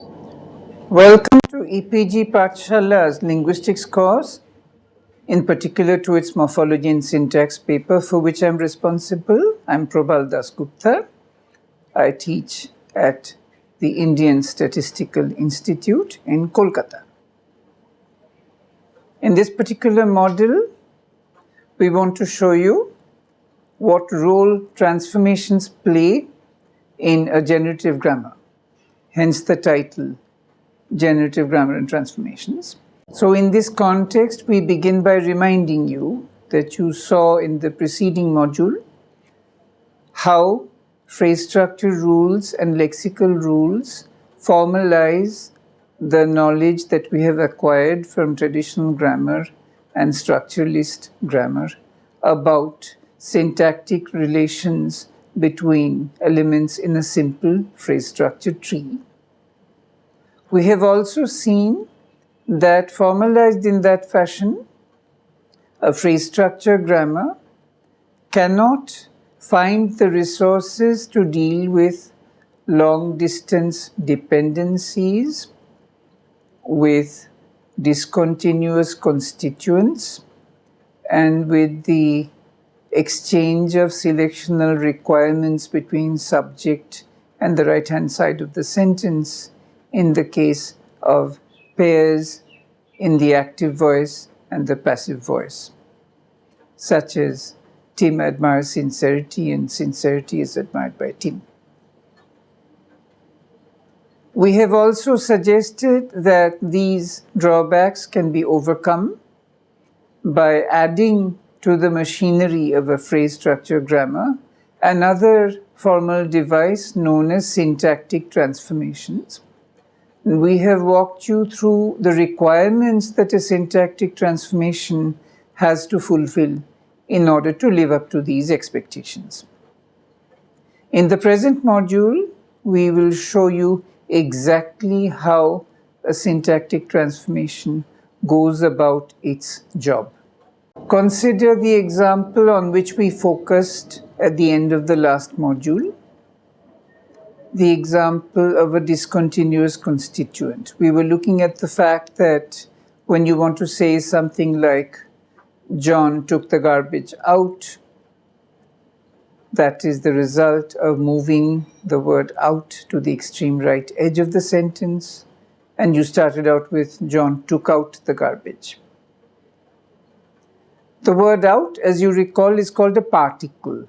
Welcome to EPG Pathshala's linguistics course, in particular to its morphology and syntax paper for which I am responsible. I am Prabal Dasgupta. I teach at the Indian Statistical Institute in Kolkata. In this particular module, we want to show you what role transformations play in a generative grammar, hence the title, Generative Grammar and Transformations. So in this context, we begin by reminding you that you saw in the preceding module how phrase structure rules and lexical rules formalize the knowledge that we have acquired from traditional grammar and structuralist grammar about syntactic relations between elements in a simple phrase structure tree. We have also seen that formalized in that fashion, a phrase structure grammar cannot find the resources to deal with long distance dependencies, with discontinuous constituents, and with the exchange of selectional requirements between subject and the right-hand side of the sentence in the case of pairs in the active voice and the passive voice, such as Tim admires sincerity and sincerity is admired by Tim. We have also suggested that these drawbacks can be overcome by adding to the machinery of a phrase structure grammar another formal device known as syntactic transformations. We have walked you through the requirements that a syntactic transformation has to fulfill in order to live up to these expectations. In the present module, we will show you exactly how a syntactic transformation goes about its job. Consider the example on which we focused at the end of the last module, the example of a discontinuous constituent. We were looking at the fact that when you want to say something like, John took the garbage out, that is the result of moving the word out to the extreme right edge of the sentence, and you started out with, John took out the garbage. The word out, as you recall, is called a particle.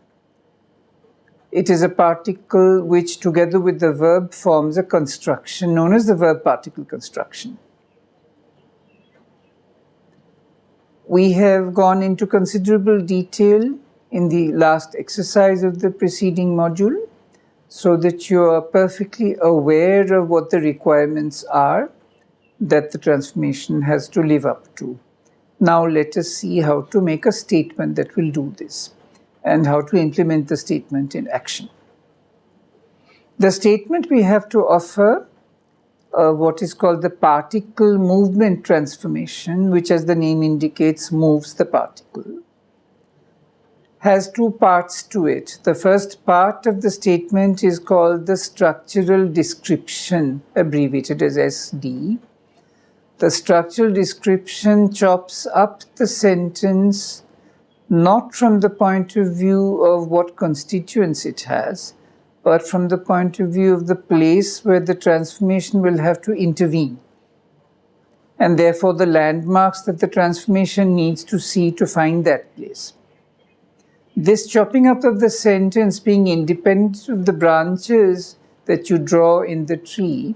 It is a particle which, together with the verb, forms a construction known as the verb particle construction. We have gone into considerable detail in the last exercise of the preceding module so that you are perfectly aware of what the requirements are that the transformation has to live up to. Now let us see how to make a statement that will do this, and how to implement the statement in action. The statement we have to offer what is called the particle movement transformation, which, as the name indicates, moves the particle, has two parts to it. The first part of the statement is called the structural description, abbreviated as SD. The structural description chops up the sentence not from the point of view of what constituents it has, but from the point of view of the place where the transformation will have to intervene, and therefore the landmarks that the transformation needs to see to find that place. This chopping up of the sentence, being independent of the branches that you draw in the tree,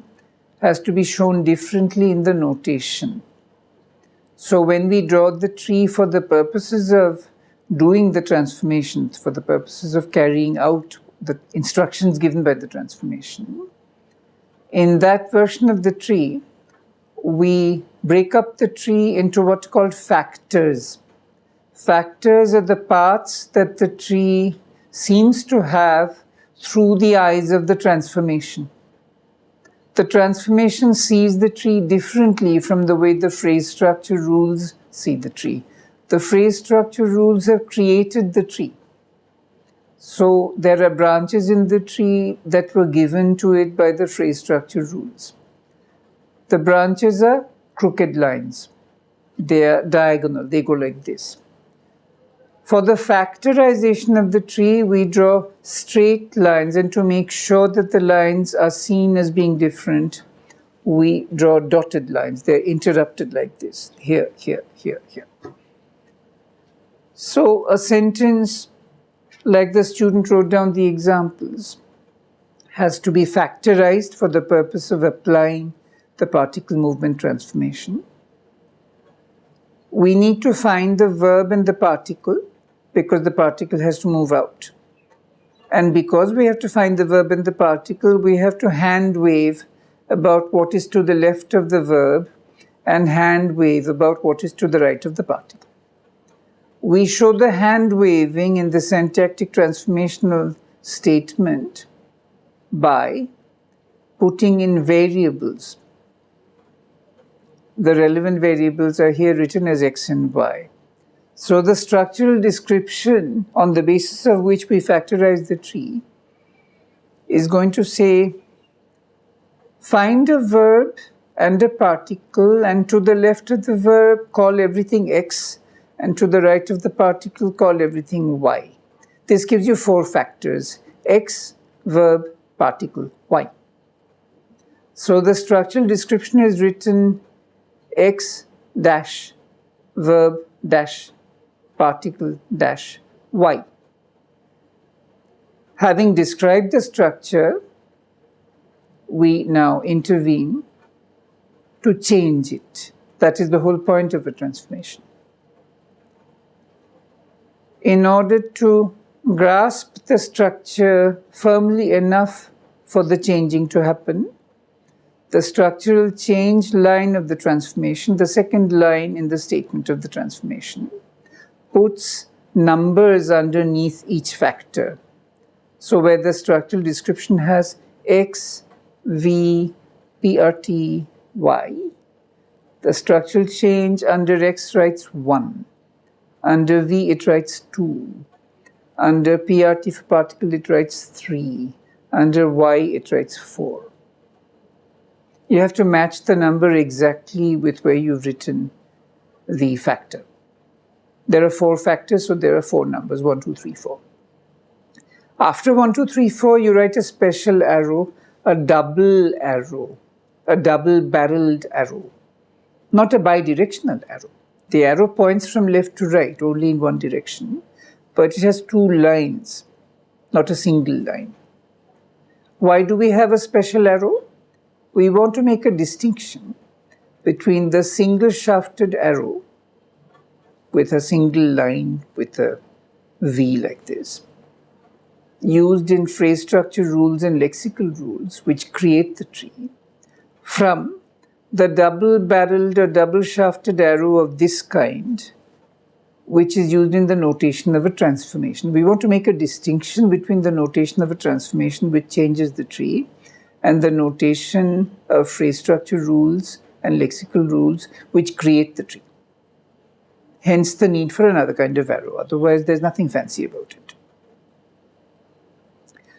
has to be shown differently in the notation. So when we draw the tree for the purposes of doing the transformations, for the purposes of carrying out the instructions given by the transformation, in that version of the tree, we break up the tree into what's called factors. Factors are the parts that the tree seems to have through the eyes of the transformation. The transformation sees the tree differently from the way the phrase structure rules see the tree. The phrase structure rules have created the tree. So there are branches in the tree that were given to it by the phrase structure rules. The branches are crooked lines. They are diagonal. They go like this. For the factorization of the tree, we draw straight lines, and to make sure that the lines are seen as being different, we draw dotted lines. They're interrupted like this, here, here, here, here. So a sentence, like the student wrote down the examples, has to be factorized for the purpose of applying the particle movement transformation. We need to find the verb and the particle, because the particle has to move out. And because we have to find the verb and the particle, we have to hand wave about what is to the left of the verb and hand wave about what is to the right of the particle. We show the hand waving in the syntactic transformational statement by putting in variables. The relevant variables are here written as x and y. So the structural description on the basis of which we factorize the tree is going to say, find a verb and a particle, and to the left of the verb call everything x, and to the right of the particle call everything y. This gives you 4 factors: x, verb, particle, y. So the structural description is written x dash verb dash particle dash y. Having described the structure, we now intervene to change it. That is the whole point of a transformation. In order to grasp the structure firmly enough for the changing to happen, the structural change line of the transformation, the second line in the statement of the transformation, puts numbers underneath each factor. So where the structural description has x, v, prt, y, the structural change under x writes 1. Under v it writes 2. Under prt for particle it writes 3. Under y it writes 4. You have to match the number exactly with where you've written the factor. There are 4 factors, so there are 4 numbers, 1, 2, 3, 4. After 1, 2, 3, 4, you write a special arrow, a double barreled arrow, not a bidirectional arrow. The arrow points from left to right, only in one direction, but it has 2 lines, not a single line. Why do we have a special arrow? We want to make a distinction between the single shafted arrow with a single line with a V like this, used in phrase structure rules and lexical rules which create the tree, from the double-barreled or double-shafted arrow of this kind, which is used in the notation of a transformation. We want to make a distinction between the notation of a transformation which changes the tree and the notation of phrase structure rules and lexical rules which create the tree. Hence the need for another kind of arrow, otherwise there's nothing fancy about it.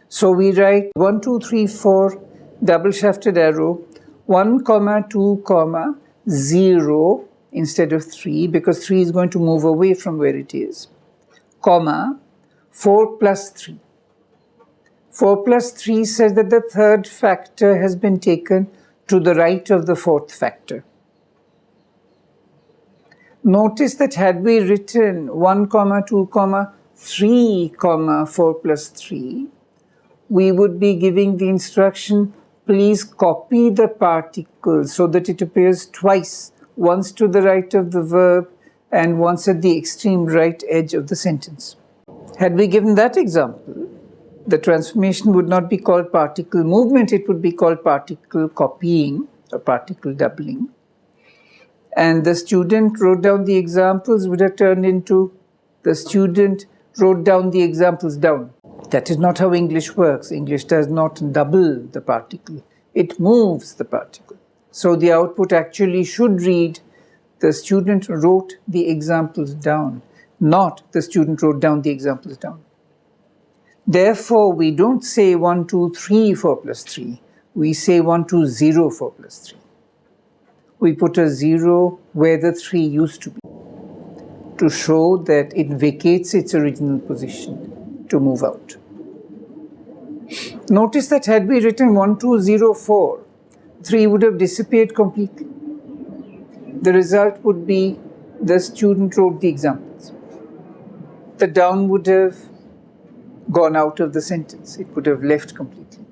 So we write 1, 2, 3, 4, double-shafted arrow, 1, 2, 0 instead of 3, because 3 is going to move away from where it is, comma, 4 plus 3. 4 plus 3 says that the third factor has been taken to the right of the fourth factor. Notice that had we written 1, 2, 3, 4 plus 3, we would be giving the instruction, please copy the particle so that it appears twice, once to the right of the verb and once at the extreme right edge of the sentence. Had we given that example, the transformation would not be called particle movement, it would be called particle copying or particle doubling. And the student wrote down the examples would have turned into the student wrote down the examples down. That is not how English works. English does not double the particle. It moves the particle. So the output actually should read, the student wrote the examples down, not the student wrote down the examples down. Therefore, we don't say 1, 2, 3, 4 plus 3. We say 1, 2, 0, 4 plus 3. we put a 0 where the 3 used to be, to show that it vacates its original position to move out. Notice that had we written 1204, 3 would have disappeared completely. The result would be the student wrote the examples. The down would have gone out of the sentence. It would have left completely.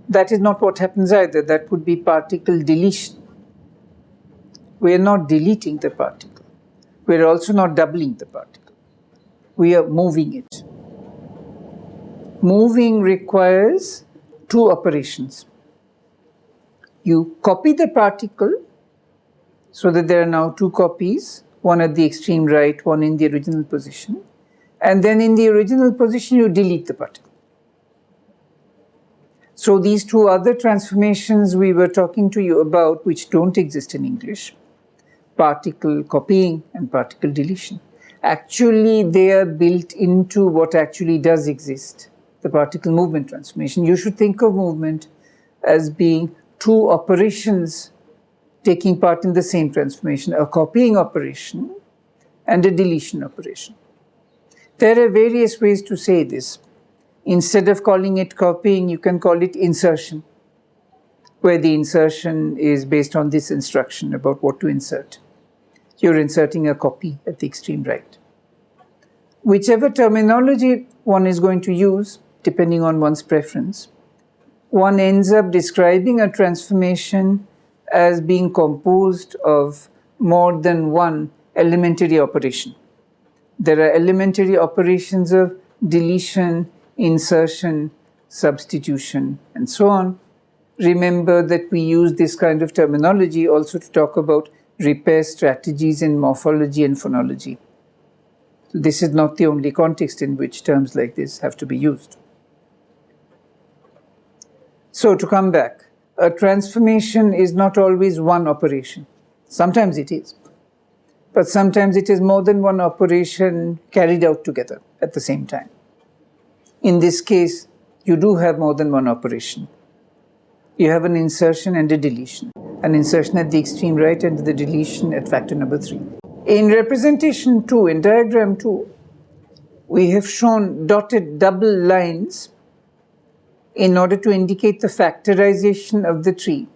That is not what happens either. That would be particle deletion. We are not deleting the particle. We are also not doubling the particle. We are moving it. Moving requires 2 operations. You copy the particle so that there are now 2 copies, one at the extreme right, one in the original position. And then in the original position, you delete the particle. So these 2 other transformations we were talking to you about, which don't exist in English, particle copying and particle deletion, actually they are built into what actually does exist, the particle movement transformation. You should think of movement as being 2 operations taking part in the same transformation, a copying operation and a deletion operation. There are various ways to say this. Instead of calling it copying, you can call it insertion, where the insertion is based on this instruction about what to insert. You're inserting a copy at the extreme right. Whichever terminology one is going to use, depending on one's preference, one ends up describing a transformation as being composed of more than one elementary operation. There are elementary operations of deletion, insertion, substitution, and so on. Remember that we use this kind of terminology also to talk about repair strategies in morphology and phonology. So this is not the only context in which terms like this have to be used. So to come back, a transformation is not always one operation. Sometimes it is. But sometimes it is more than one operation carried out together at the same time. In this case, you do have more than one operation. You have an insertion and a deletion. An insertion at the extreme right and the deletion at factor number 3. In representation 2, in diagram 2, we have shown dotted double lines in order to indicate the factorization of the tree.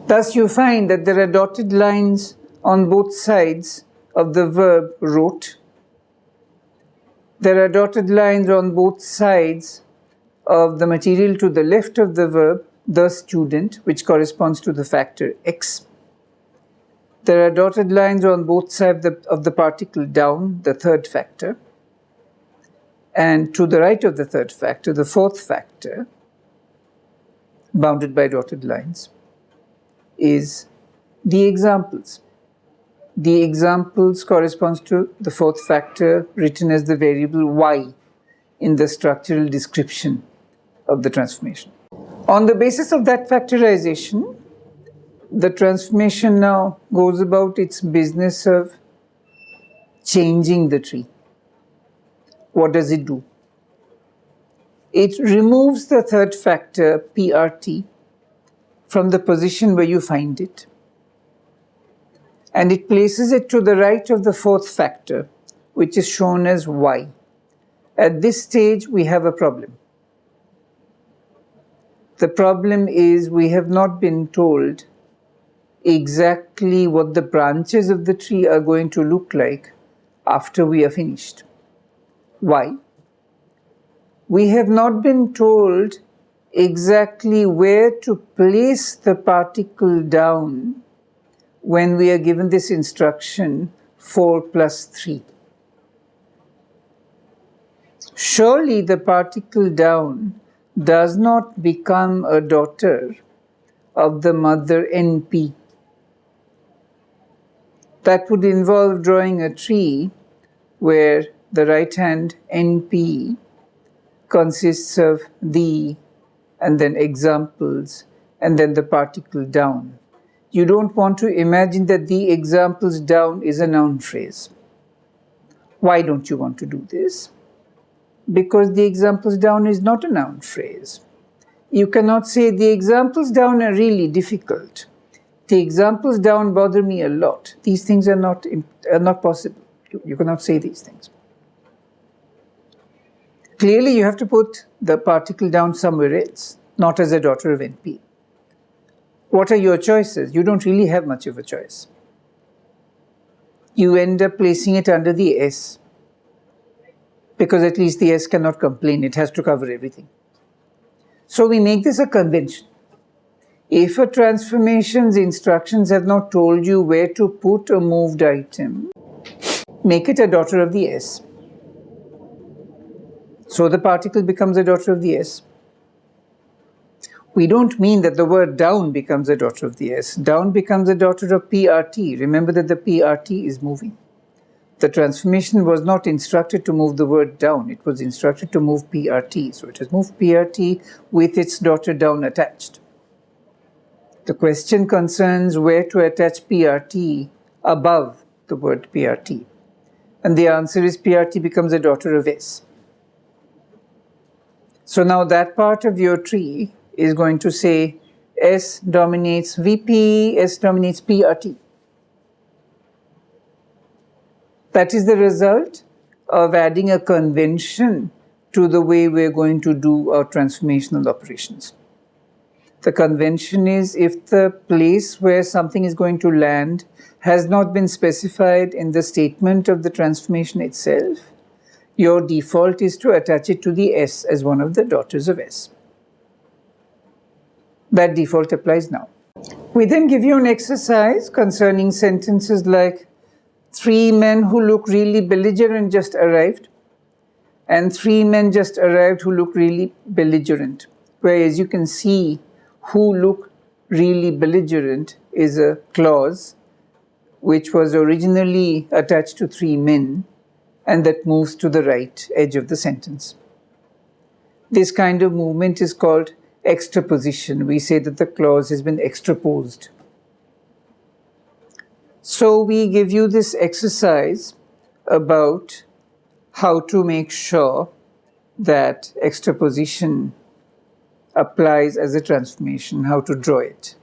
Thus you find that there are dotted lines on both sides of the verb wrote. There are dotted lines on both sides of the material to the left of the verb, the student, which corresponds to the factor x. There are dotted lines on both sides of the particle down, the third factor. And to the right of the third factor, the fourth factor, bounded by dotted lines, is the examples. The examples corresponds to the fourth factor written as the variable y in the structural description of the transformation. On the basis of that factorization, the transformation now goes about its business of changing the tree. What does it do? It removes the third factor, PRT, from the position where you find it, and it places it to the right of the fourth factor, which is shown as y. At this stage, we have a problem. The problem is we have not been told exactly what the branches of the tree are going to look like after we are finished. Why? We have not been told exactly where to place the particle down when we are given this instruction 4 plus 3. Surely the particle down does not become a daughter of the mother NP. That would involve drawing a tree where the right hand NP consists of the and then examples and then the particle down. You don't want to imagine that the examples down is a noun phrase. Why don't you want to do this? Because the examples down is not a noun phrase. You cannot say the examples down are really difficult. The examples down bother me a lot. These things are not possible. You cannot say these things. Clearly, you have to put the particle down somewhere else, not as a daughter of NP. What are your choices? You don't really have much of a choice. You end up placing it under the S, because at least the S cannot complain. It has to cover everything. So we make this a convention. If a transformation's instructions have not told you where to put a moved item, make it a daughter of the S. So the particle becomes a daughter of the S. We don't mean that the word down becomes a daughter of the S. Down becomes a daughter of PRT. Remember that the PRT is moving. The transformation was not instructed to move the word down. It was instructed to move PRT. So it has moved PRT with its daughter down attached. The question concerns where to attach PRT above the word PRT. And the answer is PRT becomes a daughter of S. So now that part of your tree is going to say S dominates VP, S dominates PRT. That is the result of adding a convention to the way we're going to do our transformational operations. The convention is if the place where something is going to land has not been specified in the statement of the transformation itself, your default is to attach it to the S as one of the daughters of S. That default applies now. We then give you an exercise concerning sentences like 3 men who look really belligerent just arrived, and 3 men just arrived who look really belligerent. Whereas you can see who look really belligerent is a clause which was originally attached to 3 men and that moves to the right edge of the sentence. This kind of movement is called extraposition. We say that the clause has been extraposed. So we give you this exercise about how to make sure that extraposition applies as a transformation, how to draw it.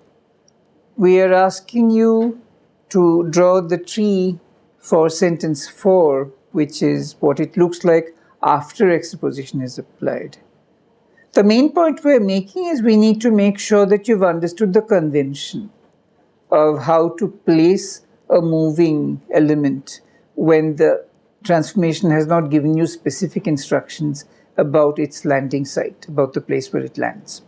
We are asking you to draw the tree for sentence 4, which is what it looks like after extraposition is applied. The main point we're making is we need to make sure that you've understood the convention of how to place a moving element when the transformation has not given you specific instructions about its landing site, about the place where it lands.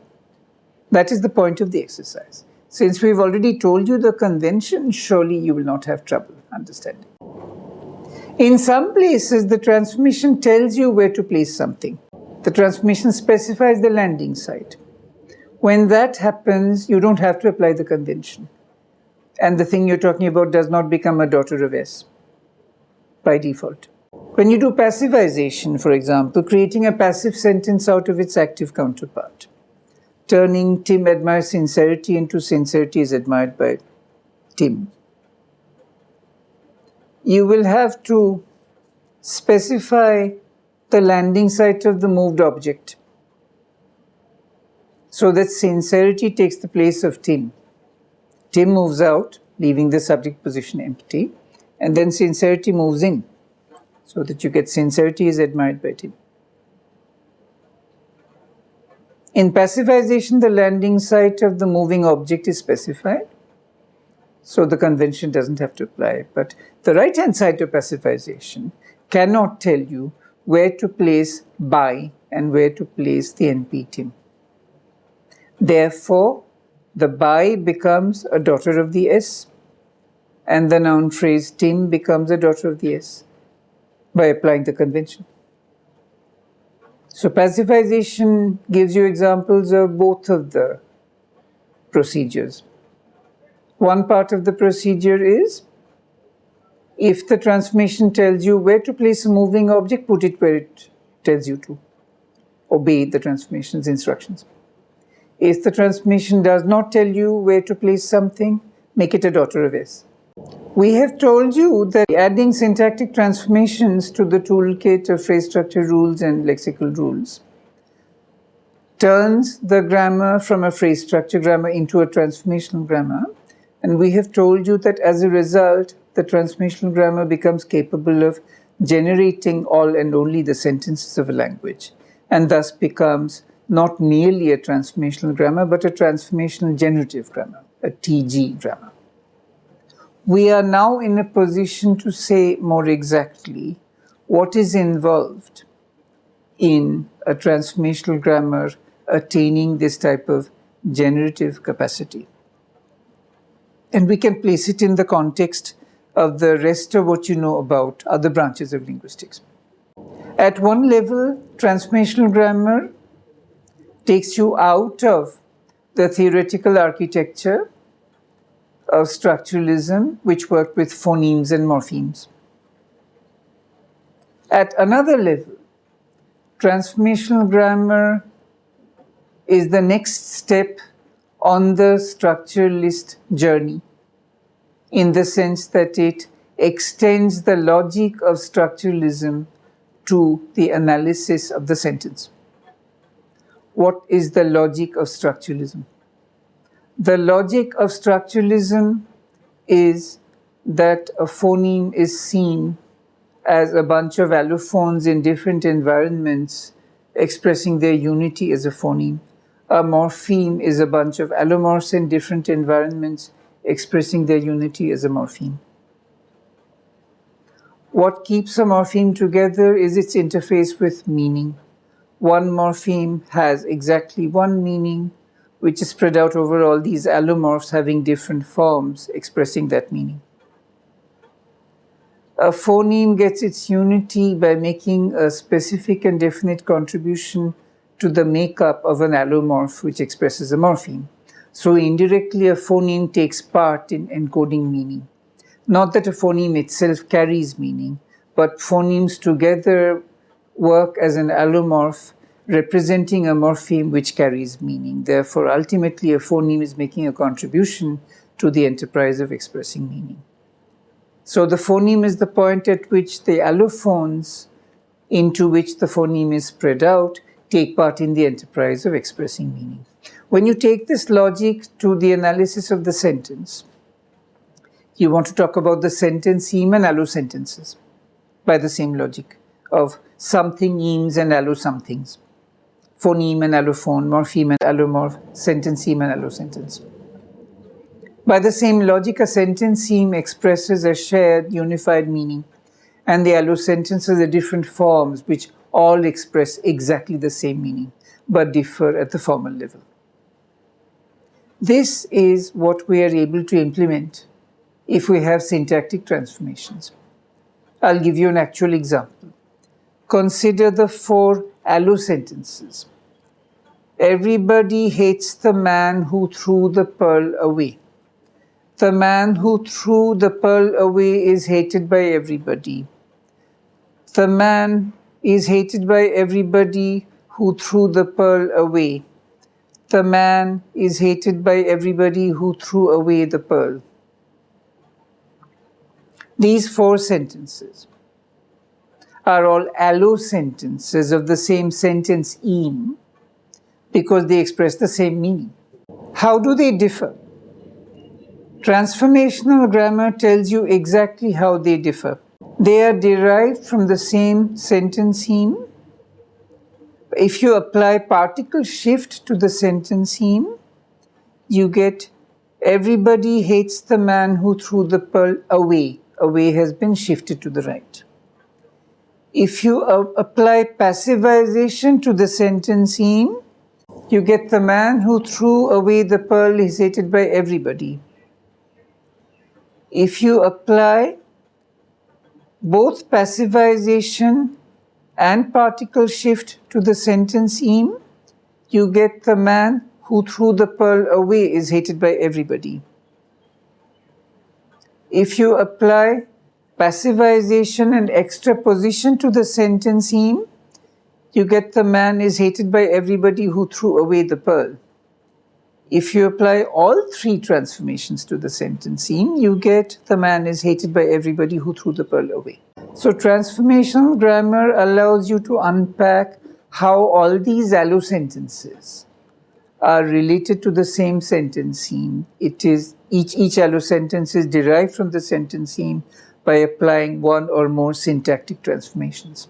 That is the point of the exercise. Since we've already told you the convention, surely you will not have trouble understanding. In some places, the transformation tells you where to place something. The transformation specifies the landing site. When that happens, you don't have to apply the convention. And the thing you're talking about does not become a daughter of S by default. When you do passivization, for example, creating a passive sentence out of its active counterpart, turning Tim admires sincerity into sincerity is admired by Tim, you will have to specify the landing site of the moved object so that sincerity takes the place of Tim. Tim moves out, leaving the subject position empty, and then sincerity moves in, so that you get sincerity is admired by Tim. In passivization, the landing site of the moving object is specified, so the convention doesn't have to apply. But the right-hand side of passivization cannot tell you where to place by and where to place the NP Tim. Therefore, the by becomes a daughter of the S, and the noun phrase Tim becomes a daughter of the S by applying the convention. So passivization gives you examples of both of the procedures. One part of the procedure is, if the transformation tells you where to place a moving object, put it where it tells you to. Obey the transformation's instructions. If the transformation does not tell you where to place something, make it a daughter of S. We have told you that adding syntactic transformations to the toolkit of phrase structure rules and lexical rules turns the grammar from a phrase structure grammar into a transformational grammar, And we have told you that as a result, the transformational grammar becomes capable of generating all and only the sentences of a language, and thus becomes not merely a transformational grammar, but a transformational generative grammar, a TG grammar. We are now in a position to say more exactly what is involved in a transformational grammar attaining this type of generative capacity. And we can place it in the context of the rest of what you know about other branches of linguistics. At one level, transformational grammar takes you out of the theoretical architecture of structuralism, which worked with phonemes and morphemes. At another level, transformational grammar is the next step on the structuralist journey, in the sense that it extends the logic of structuralism to the analysis of the sentence. What is the logic of structuralism? The logic of structuralism is that a phoneme is seen as a bunch of allophones in different environments expressing their unity as a phoneme. A morpheme is a bunch of allomorphs in different environments expressing their unity as a morpheme. What keeps a morpheme together is its interface with meaning. One morpheme has exactly one meaning, which is spread out over all these allomorphs having different forms expressing that meaning. A phoneme gets its unity by making a specific and definite contribution to the makeup of an allomorph which expresses a morpheme. So indirectly, a phoneme takes part in encoding meaning. Not that a phoneme itself carries meaning, but phonemes together work as an allomorph representing a morpheme which carries meaning. Therefore, ultimately, a phoneme is making a contribution to the enterprise of expressing meaning. So the phoneme is the point at which the allophones into which the phoneme is spread out take part in the enterprise of expressing meaning. When you take this logic to the analysis of the sentence, you want to talk about the sentence-eme and allosentences by the same logic of something-emes and allosomethings. Phoneme and allophone, morpheme and allomorph, sentence-eme and allosentence. By the same logic, a sentence-eme expresses a shared, unified meaning, and the allosentences are different forms which all express exactly the same meaning, but differ at the formal level. This is what we are able to implement if we have syntactic transformations. I'll give you an actual example. Consider the 4 allosentences. Everybody hates the man who threw the pearl away. The man who threw the pearl away is hated by everybody. The man is hated by everybody who threw the pearl away. The man is hated by everybody who threw away the pearl. These 4 sentences are all allosentences of the same sentence-eme because they express the same meaning. How do they differ? Transformational grammar tells you exactly how they differ. They are derived from the same sentence-eme. If you apply particle shift to the sentence-eme, you get everybody hates the man who threw the pearl away. Away has been shifted to the right. If you apply passivization to the sentence-eme, you get the man who threw away the pearl is hated by everybody. If you apply both passivization and particle shift to the sentence-eme, you get the man who threw the pearl away is hated by everybody. If you apply passivization and extraposition to the sentence-eme, you get the man is hated by everybody who threw away the pearl. If you apply all 3 transformations to the sentence-eme, you get the man is hated by everybody who threw the pearl away. So transformational grammar allows you to unpack how all these allosentences are related to the same sentence seam. It is each allosentence is derived from the sentence seam by applying one or more syntactic transformations.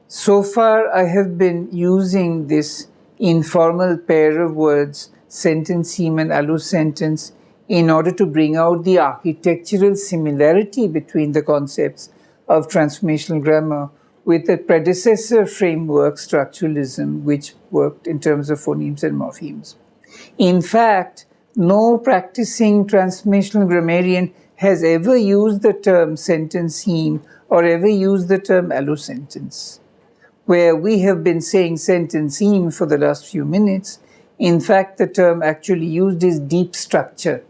So far, I have been using this informal pair of words, sentence seam and allosentence, in order to bring out the architectural similarity between the concepts of transformational grammar with the predecessor framework, structuralism, which worked in terms of phonemes and morphemes. In fact, no practicing transformational grammarian has ever used the term sentence seam or ever used the term allosentence. Where we have been saying sentence seam for the last few minutes, in fact, the term actually used is deep structure.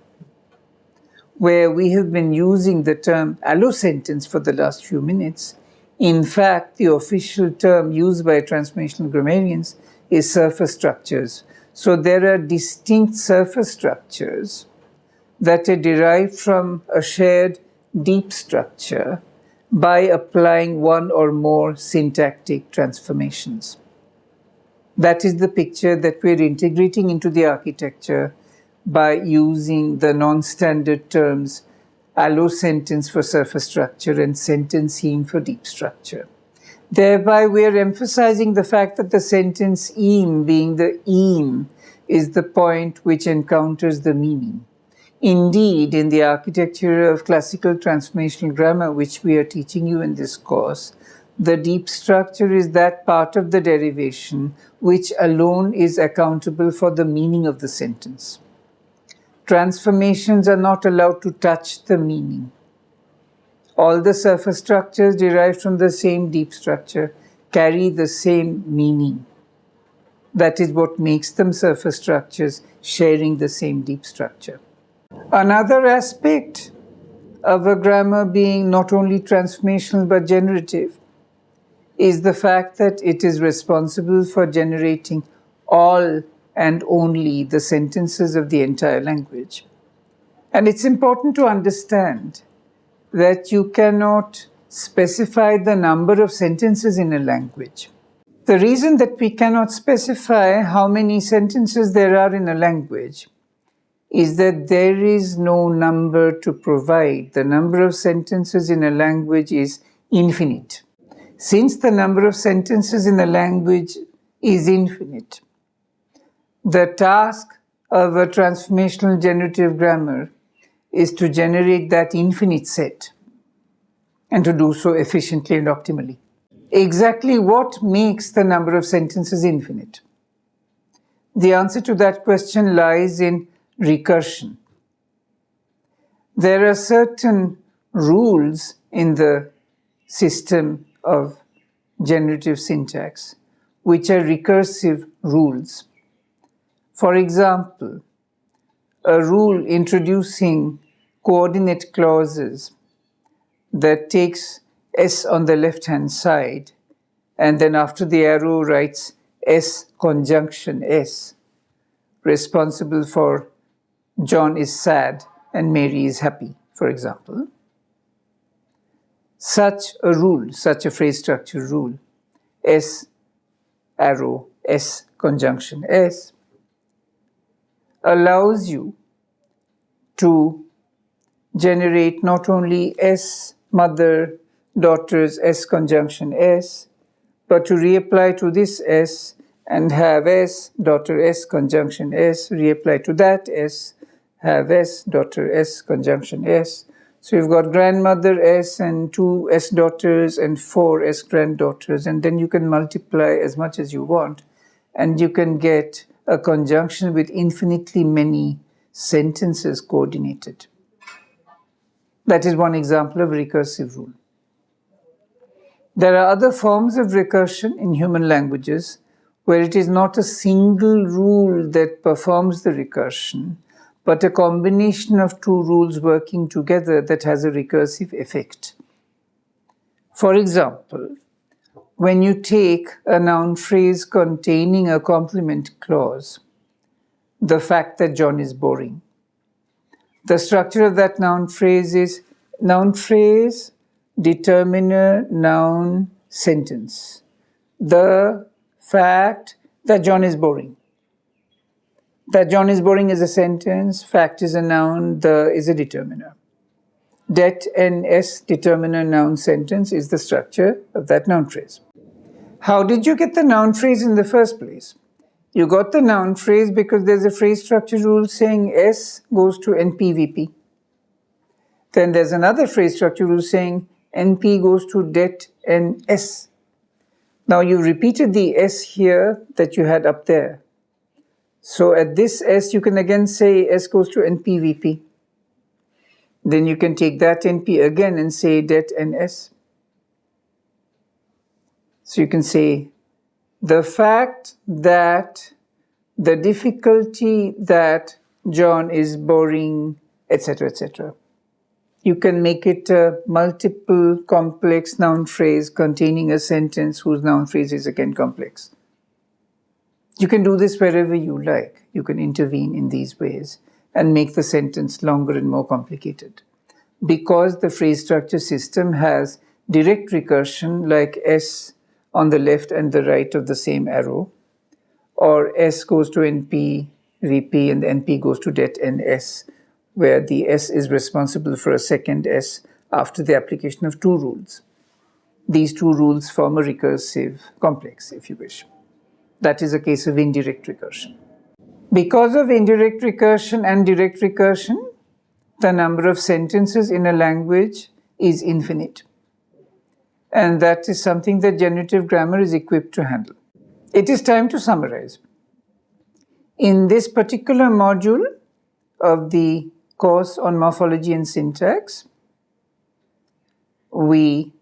Where we have been using the term allosentence for the last few minutes, in fact, the official term used by transformational grammarians is surface structures. So there are distinct surface structures that are derived from a shared deep structure by applying one or more syntactic transformations. That is the picture that we're integrating into the architecture by using the non-standard terms allosentence for surface structure and sentence seam for deep structure. Thereby, we're emphasizing the fact that the sentence eam, being the eam, is the point which encounters the meaning. Indeed, in the architecture of classical transformational grammar, which we are teaching you in this course, the deep structure is that part of the derivation which alone is accountable for the meaning of the sentence. Transformations are not allowed to touch the meaning. All the surface structures derived from the same deep structure carry the same meaning. That is what makes them surface structures sharing the same deep structure. Another aspect of a grammar being not only transformational but generative is the fact that it is responsible for generating all and only the sentences of the entire language. And it's important to understand that you cannot specify the number of sentences in a language. The reason that we cannot specify how many sentences there are in a language is that there is no number to provide. The number of sentences in a language is infinite. Since the number of sentences in a language is infinite, the task of a transformational generative grammar is to generate that infinite set and to do so efficiently and optimally. Exactly what makes the number of sentences infinite? The answer to that question lies in recursion. There are certain rules in the system of generative syntax which are recursive rules. For example, a rule introducing coordinate clauses that takes S on the left-hand side and then after the arrow writes S conjunction S, responsible for John is sad and Mary is happy, for example. Such a rule, such a phrase structure rule, S arrow S conjunction S, allows you to generate not only S mother daughters S conjunction S, but to reapply to this S and have S daughter S conjunction S, reapply to that S, have S daughter S conjunction S. So you've got grandmother S and 2 S daughters and 4 S granddaughters, and then you can multiply as much as you want, and you can get a conjunction with infinitely many sentences coordinated. That is one example of recursive rule. There are other forms of recursion in human languages where it is not a single rule that performs the recursion, but a combination of two rules working together that has a recursive effect. For example, when you take a noun phrase containing a complement clause, the fact that John is boring, the structure of that noun phrase is noun phrase, determiner, noun, sentence. The fact That John is boring. That John is boring is a sentence, fact is a noun, the is a determiner. Det and s determiner noun sentence is the structure of that noun phrase. How did you get the noun phrase in the first place? You got the noun phrase because there's a phrase structure rule saying S goes to NP-VP. Then there's another phrase structure rule saying NP goes to det and S. Now you repeated the S here that you had up there. So at this S, you can again say S goes to NP-VP. Then you can take that NP again and say det and S. So you can say the fact that, the difficulty that John is boring, etc., etc. You can make it a multiple complex noun phrase containing a sentence whose noun phrase is again complex. You can do this wherever you like. You can intervene in these ways and make the sentence longer and more complicated. Because the phrase structure system has direct recursion like S on the left and the right of the same arrow, or S goes to NP, VP, and NP goes to det and S, where the S is responsible for a second S after the application of two rules. These two rules form a recursive complex, if you wish. That is a case of indirect recursion. Because of indirect recursion and direct recursion, the number of sentences in a language is infinite. And that is something that generative grammar is equipped to handle. It is time to summarize. In this particular module of the course on morphology and syntax, we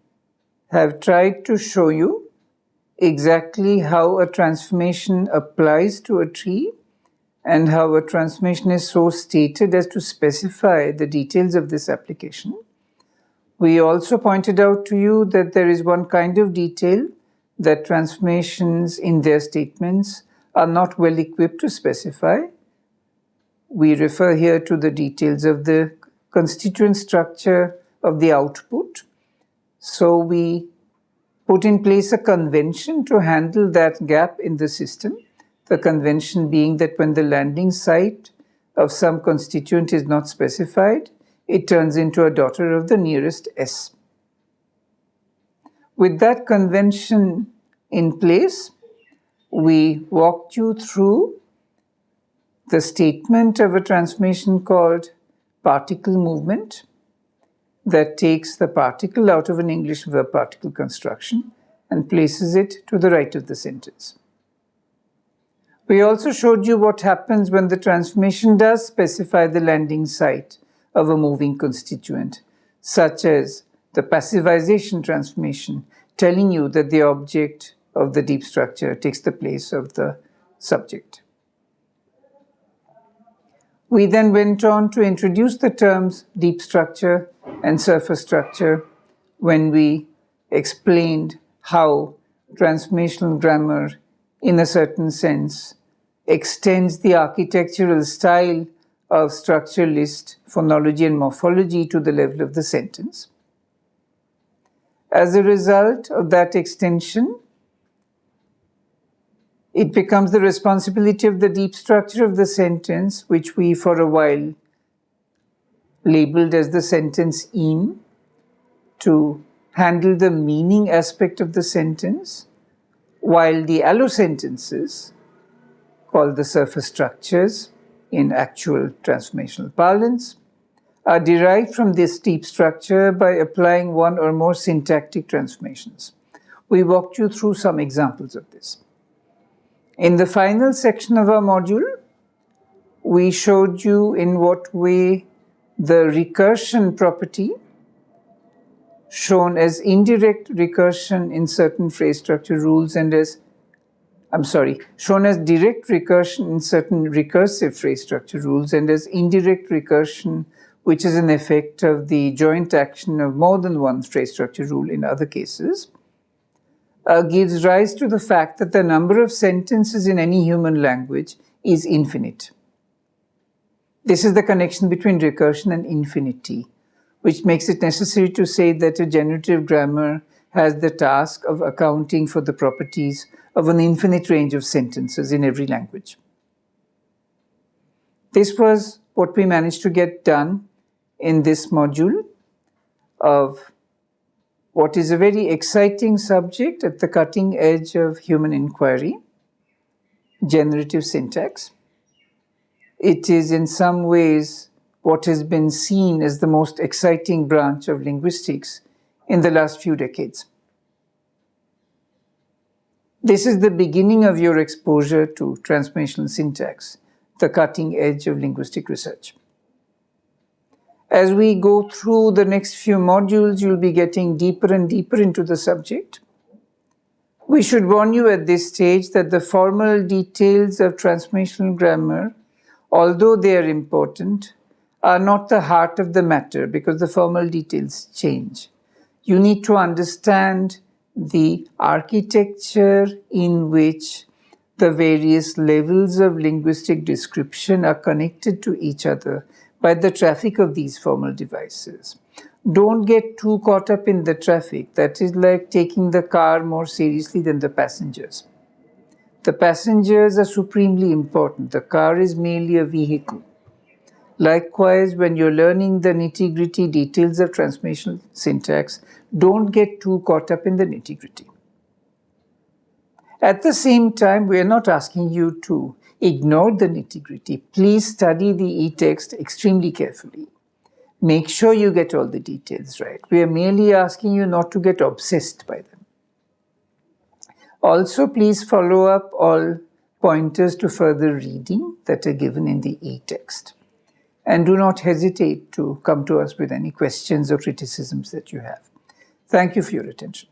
have tried to show you exactly how a transformation applies to a tree and how a transformation is so stated as to specify the details of this application. We also pointed out to you that there is one kind of detail that transformations in their statements are not well equipped to specify. We refer here to the details of the constituent structure of the output. So we put in place a convention to handle that gap in the system. The convention being that when the landing site of some constituent is not specified, it turns into a daughter of the nearest S. With that convention in place, we walked you through the statement of a transformation called particle movement that takes the particle out of an English verb particle construction and places it to the right of the sentence. We also showed you what happens when the transformation does specify the landing site of a moving constituent, such as the passivization transformation, telling you that the object of the deep structure takes the place of the subject. We then went on to introduce the terms deep structure and surface structure when we explained how transformational grammar, in a certain sense, extends the architectural style of structuralist phonology and morphology to the level of the sentence. As a result of that extension, it becomes the responsibility of the deep structure of the sentence, which we for a while labeled as the sentence "im," to handle the meaning aspect of the sentence, while the allosentences, called the surface structures in actual transformational parlance, are derived from this deep structure by applying one or more syntactic transformations. We walked you through some examples of this. In the final section of our module, we showed you in what way the recursion property, shown as indirect recursion in certain phrase structure rules and shown as direct recursion in certain recursive phrase structure rules and as indirect recursion, which is an effect of the joint action of more than one phrase structure rule in other cases, gives rise to the fact that the number of sentences in any human language is infinite. This is the connection between recursion and infinity, which makes it necessary to say that a generative grammar has the task of accounting for the properties of an infinite range of sentences in every language. This was what we managed to get done in this module of what is a very exciting subject at the cutting edge of human inquiry, generative syntax. It is in some ways what has been seen as the most exciting branch of linguistics in the last few decades. This is the beginning of your exposure to transformational syntax, the cutting edge of linguistic research. As we go through the next few modules, you'll be getting deeper and deeper into the subject. We should warn you at this stage that the formal details of transformational grammar, although they are important, are not the heart of the matter because the formal details change. You need to understand the architecture in which the various levels of linguistic description are connected to each other by the traffic of these formal devices. Don't get too caught up in the traffic. That is like taking the car more seriously than the passengers. The passengers are supremely important. The car is merely a vehicle. Likewise, when you're learning the nitty-gritty details of transformational syntax, don't get too caught up in the nitty-gritty. At the same time, we are not asking you to ignore the nitty-gritty. Please study the e-text extremely carefully. Make sure you get all the details right. We are merely asking you not to get obsessed by them. Also, please follow up all pointers to further reading that are given in the e-text. And do not hesitate to come to us with any questions or criticisms that you have. Thank you for your attention.